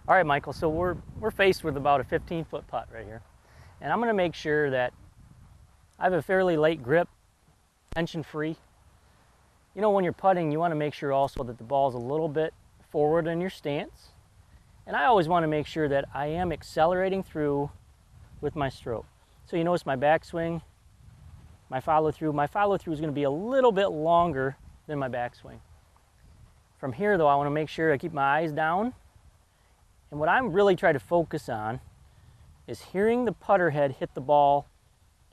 All right, Michael, so we're faced with about a 15-foot putt right here. And I'm gonna make sure that I have a fairly light grip, tension-free. You know, when you're putting, you wanna make sure also that the ball's a little bit forward in your stance. And I always wanna make sure that I am accelerating through with my stroke. So you notice my backswing, my follow through. My follow through is gonna be a little bit longer than my backswing. From here though, I wanna make sure I keep my eyes down. And what I'm really trying to focus on is hearing the putter head hit the ball,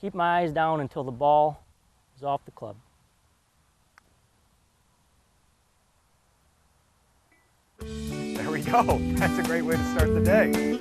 keep my eyes down until the ball is off the club. There we go. That's a great way to start the day.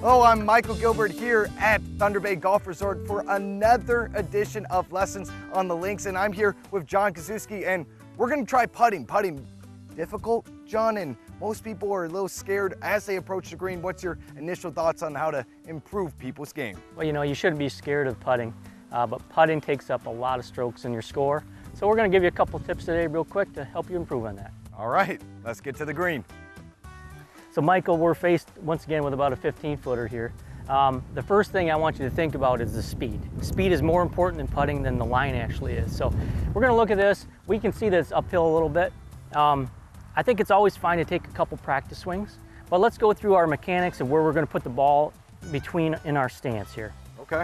Hello, I'm Michael Gilbert here at Thunder Bay Golf Resort for another edition of Lessons on the Links, and I'm here with John Kozuski, and we're going to try putting. Putting difficult, John, and most people are a little scared as they approach the green. What's your initial thoughts on how to improve people's game? Well, you know, you shouldn't be scared of putting, but putting takes up a lot of strokes in your score. So we're going to give you a couple tips today real quick to help you improve on that. All right, let's get to the green. So Michael, we're faced once again with about a 15-footer here. The first thing I want you to think about is the speed. Speed is more important in putting than the line actually is. So we're going to look at this. We can see that it's uphill a little bit. I think it's always fine to take a couple practice swings, but let's go through our mechanics of where we're going to put the ball between in our stance here. Okay.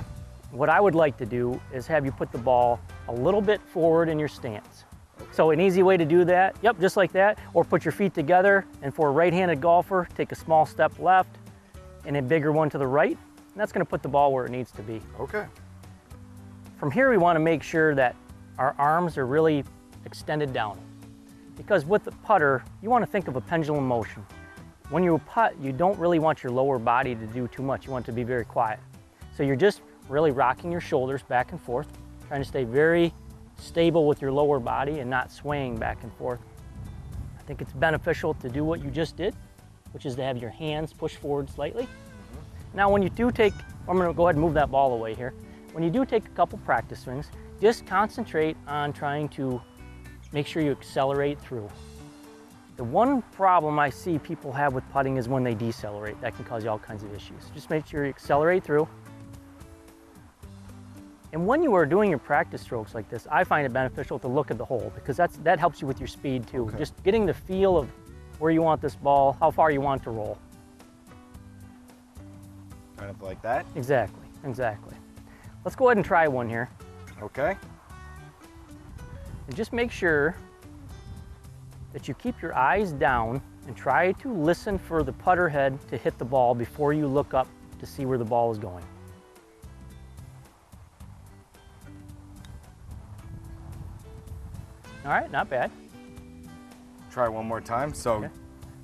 What I would like to do is have you put the ball a little bit forward in your stance. So an easy way to do that, yep, just like that, or put your feet together, and for a right-handed golfer, take a small step left and a bigger one to the right, and that's going to put the ball where it needs to be. Okay. From here, we want to make sure that our arms are really extended down, because with the putter, you want to think of a pendulum motion. When you putt, you don't really want your lower body to do too much. You want it to be very quiet. So you're just really rocking your shoulders back and forth, trying to stay very stable with your lower body and not swaying back and forth. I think it's beneficial to do what you just did, which is to have your hands push forward slightly. Now when you do take, I'm going to go ahead and move that ball away here. When you do take a couple practice swings, just concentrate on trying to make sure you accelerate through. The one problem I see people have with putting is when they decelerate. That can cause you all kinds of issues. Just make sure you accelerate through. And when you are doing your practice strokes like this, I find it beneficial to look at the hole, because that helps you with your speed too. Okay. Just getting the feel of where you want this ball, how far you want it to roll. Kind of like that? Exactly, exactly. Let's go ahead and try one here. Okay. And just make sure that you keep your eyes down and try to listen for the putter head to hit the ball before you look up to see where the ball is going. All right, not bad. Try one more time. So okay.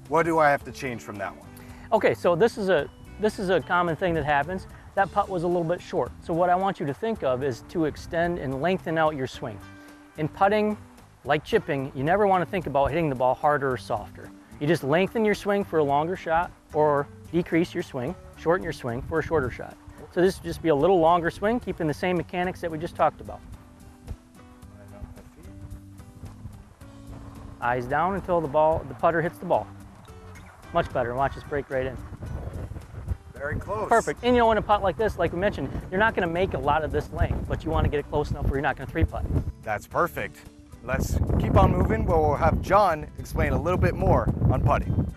What do I have to change from that one? Okay, so this is a common thing that happens. That putt was a little bit short. So what I want you to think of is to extend and lengthen out your swing. In putting, like chipping, you never want to think about hitting the ball harder or softer. You just lengthen your swing for a longer shot, or decrease your swing, shorten your swing for a shorter shot. So this would just be a little longer swing, keeping the same mechanics that we just talked about. Eyes down until the putter hits the ball. Much better. Watch this break right in. Very close. Perfect. And you know, in a putt like this, like we mentioned, you're not going to make a lot of this length, but you want to get it close enough where you're not going to three putt. That's perfect. Let's keep on moving. We'll have John explain a little bit more on putting.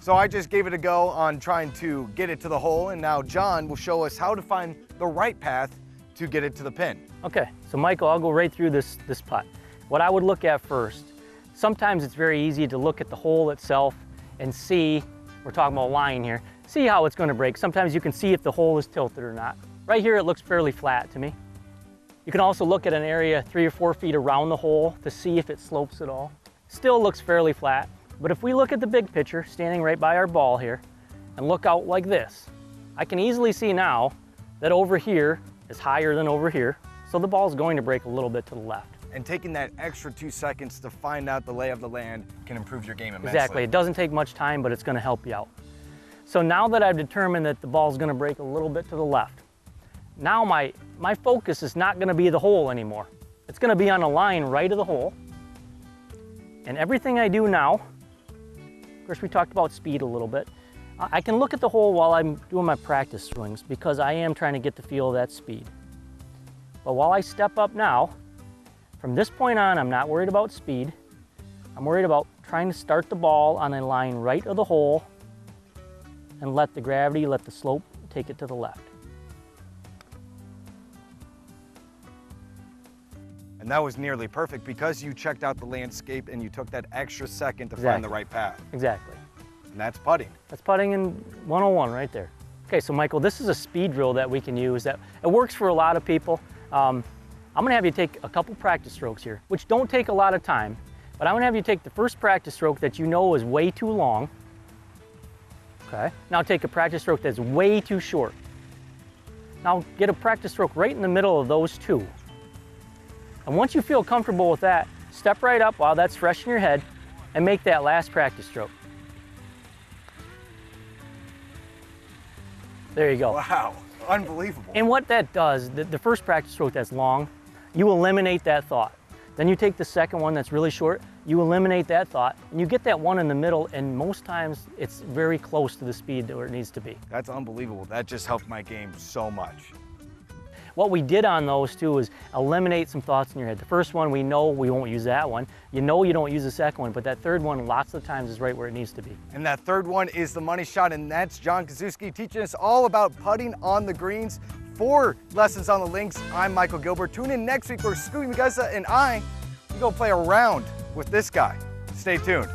So I just gave it a go on trying to get it to the hole, and now John will show us how to find the right path to get it to the pin. Okay, so Michael, I'll go right through this putt. What I would look at first, sometimes it's very easy to look at the hole itself and see, we're talking about line here, see how it's going to break. Sometimes you can see if the hole is tilted or not. Right here it looks fairly flat to me. You can also look at an area 3 or 4 feet around the hole to see if it slopes at all. Still looks fairly flat, but if we look at the big picture, standing right by our ball here, and look out like this, I can easily see now that over here is higher than over here, so the ball's going to break a little bit to the left. And taking that extra 2 seconds to find out the lay of the land can improve your game immensely. Exactly. It doesn't take much time, but it's going to help you out. So now that I've determined that the ball's going to break a little bit to the left, now my focus is not going to be the hole anymore. It's going to be on a line right of the hole. And everything I do now, of course we talked about speed a little bit, I can look at the hole while I'm doing my practice swings because I am trying to get the feel of that speed. But while I step up now, from this point on, I'm not worried about speed. I'm worried about trying to start the ball on a line right of the hole and let the gravity, let the slope take it to the left. And that was nearly perfect because you checked out the landscape and you took that extra second to Exactly. find the right path. Exactly. And that's putting. That's putting in 101 right there. Okay, so Michael, this is a speed drill that we can use that it works for a lot of people. I'm gonna have you take a couple practice strokes here, which don't take a lot of time, but I'm gonna have you take the first practice stroke that you know is way too long. Okay, now take a practice stroke that's way too short. Now get a practice stroke right in the middle of those two. And once you feel comfortable with that, step right up while that's fresh in your head and make that last practice stroke. There you go. Wow, unbelievable. And what that does, the first practice stroke that's long, you eliminate that thought. Then you take the second one that's really short, you eliminate that thought, and you get that one in the middle, and most times it's very close to the speed where it needs to be. That's unbelievable. That just helped my game so much. What we did on those two is eliminate some thoughts in your head. The first one, we know we won't use that one. You know you don't use the second one, but that third one lots of times is right where it needs to be. And that third one is the money shot, and that's John Kaszewski teaching us all about putting on the greens. For Lessons on the Links, I'm Michael Gilbert. Tune in next week where Scooby Mugasa and I go play around with this guy. Stay tuned.